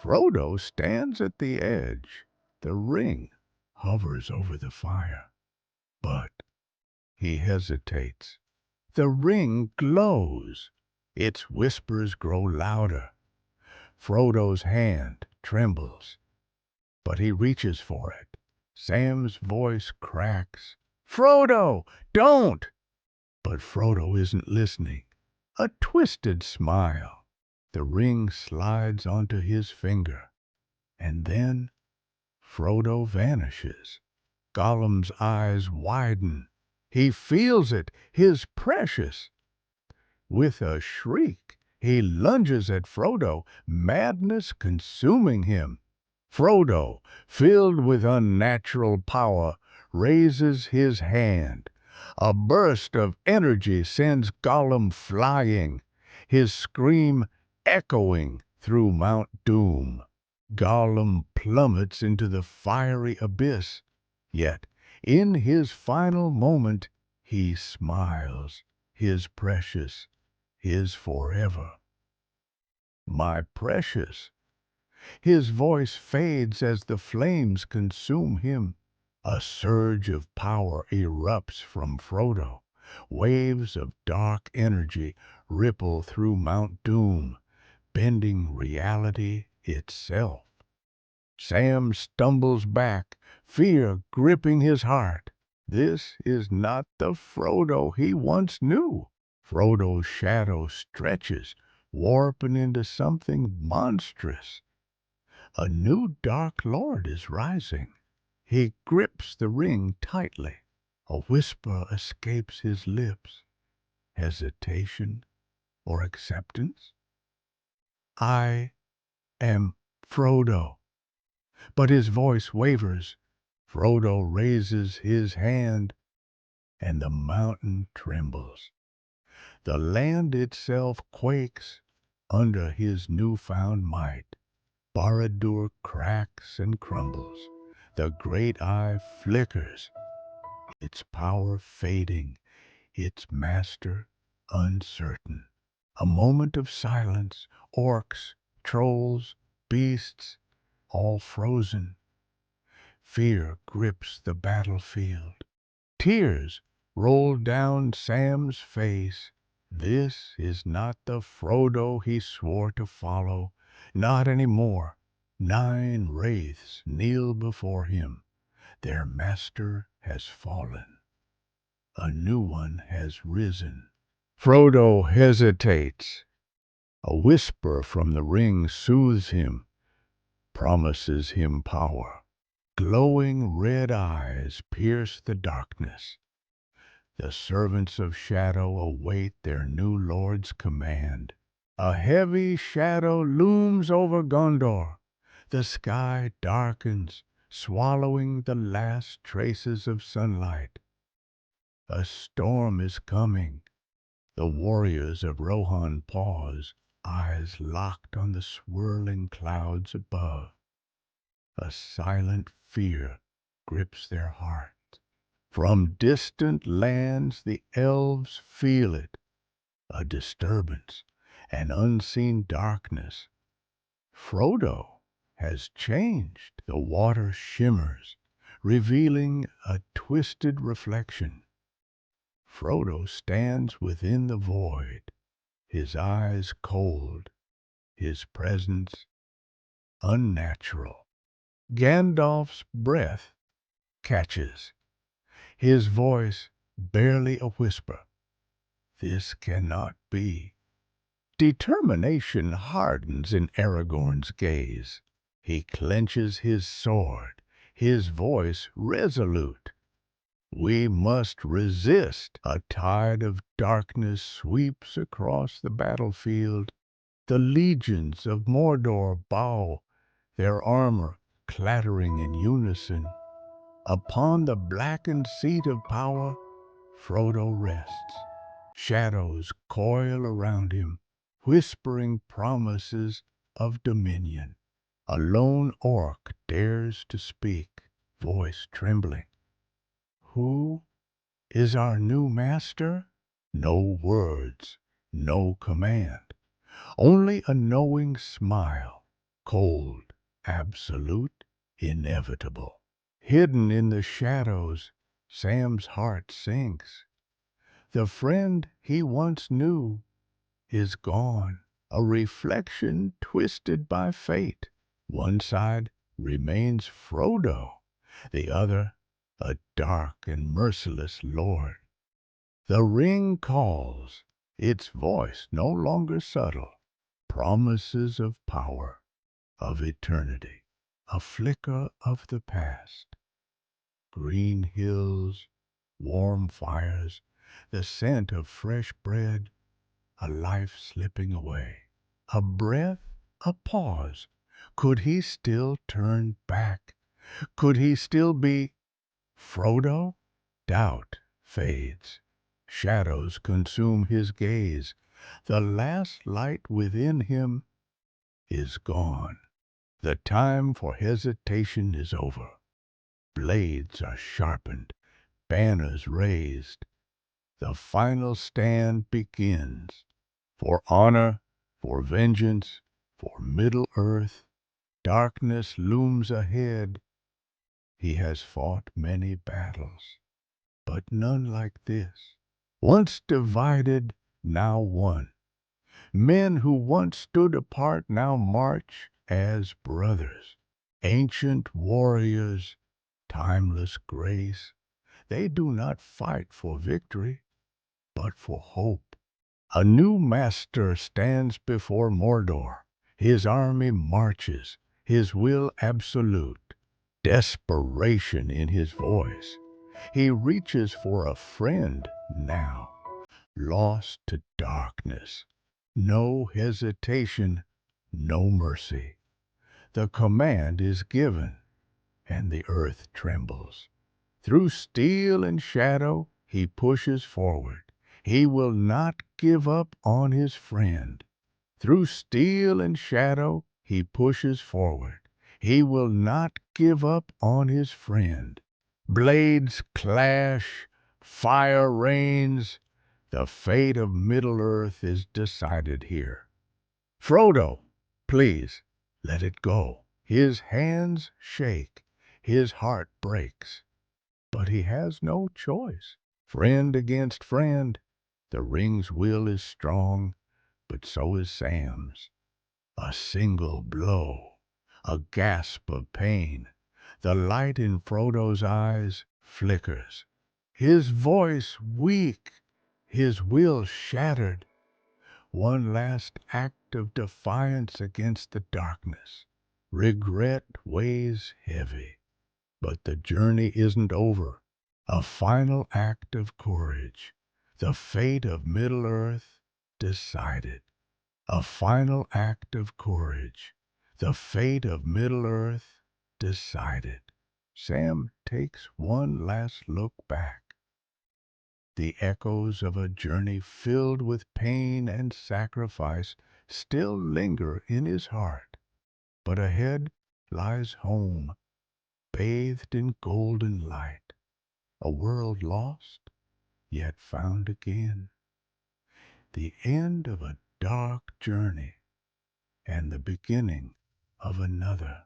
Frodo stands at the edge. The ring hovers over the fire, but he hesitates. The ring glows. Its whispers grow louder. Frodo's hand trembles, but he reaches for it. Sam's voice cracks. Frodo, don't! But Frodo isn't listening. A twisted smile. The ring slides onto his finger, and then Frodo vanishes. Gollum's eyes widen. He feels it, his precious. With a shriek, he lunges at Frodo, madness consuming him. Frodo, filled with unnatural power, raises his hand. A burst of energy sends Gollum flying, his scream echoing through Mount Doom. Gollum plummets into the fiery abyss, yet in his final moment he smiles, his precious, his forever. My precious! His voice fades as the flames consume him. A surge of power erupts from Frodo. Waves of dark energy ripple through Mount Doom, bending reality itself. Sam stumbles back, fear gripping his heart. This is not the Frodo he once knew. Frodo's shadow stretches, warping into something monstrous. A new Dark Lord is rising. He grips the ring tightly. A whisper escapes his lips. Hesitation or acceptance? I am Frodo. But his voice wavers. Frodo raises his hand, and the mountain trembles. The land itself quakes under his newfound might. Barad-dûr cracks and crumbles. The great eye flickers, its power fading, its master uncertain. A moment of silence, orcs, trolls, beasts, all frozen. Fear grips the battlefield. Tears roll down Sam's face. This is not the Frodo he swore to follow, not any more. 9 wraiths kneel before him. Their master has fallen. A new one has risen. Frodo hesitates. A whisper from the ring soothes him, promises him power. Glowing red eyes pierce the darkness. The servants of shadow await their new lord's command. A heavy shadow looms over Gondor. The sky darkens, swallowing the last traces of sunlight. A storm is coming. The warriors of Rohan pause, eyes locked on the swirling clouds above. A silent fear grips their hearts. From distant lands the elves feel it, a disturbance, an unseen darkness. Frodo has changed. The water shimmers, revealing a twisted reflection. Frodo stands within the void, his eyes cold, his presence unnatural. Gandalf's breath catches, his voice barely a whisper. This cannot be. Determination hardens in Aragorn's gaze. He clenches his sword, his voice resolute. We must resist. A tide of darkness sweeps across the battlefield. The legions of Mordor bow, their armor clattering in unison. Upon the blackened seat of power, Frodo rests. Shadows coil around him, whispering promises of dominion. A lone orc dares to speak, voice trembling. Who is our new master? No words, no command, only a knowing smile. Cold, absolute, inevitable. Hidden in the shadows, Sam's heart sinks. The friend he once knew is gone, a reflection twisted by fate. One side remains Frodo, the other a dark and merciless lord. The ring calls, its voice no longer subtle, promises of power, of eternity, a flicker of the past. Green hills, warm fires, the scent of fresh bread, a life slipping away. A breath, a pause. Could he still turn back? Could he still be Frodo? Doubt fades. Shadows consume his gaze. The last light within him is gone. The time for hesitation is over. Blades are sharpened, banners raised. The final stand begins. For honor, for vengeance, for Middle-earth, darkness looms ahead. He has fought many battles, but none like this. Once divided, now one. Men who once stood apart now march as brothers. Ancient warriors, timeless grace. They do not fight for victory, but for hope. A new master stands before Mordor. His army marches, his will absolute. Desperation in his voice. He reaches for a friend now, lost to darkness. No hesitation, no mercy. The command is given, and the earth trembles. Through steel and shadow he pushes forward. He will not give up on his friend. Through steel and shadow he pushes forward. He will not give up on his friend. Blades clash, fire rains. The fate of Middle-earth is decided here. Frodo, please, let it go. His hands shake, his heart breaks. But he has no choice. Friend against friend, the ring's will is strong, but so is Sam's. A single blow, a gasp of pain. The light in Frodo's eyes flickers. His voice weak, his will shattered. One last act of defiance against the darkness. Regret weighs heavy. But the journey isn't over. A final act of courage. The fate of Middle-earth decided. A final act of courage. The fate of Middle-earth decided. Sam takes one last look back. The echoes of a journey filled with pain and sacrifice still linger in his heart. But ahead lies home, bathed in golden light. A world lost, yet found again. The end of a dark journey and the beginning of another.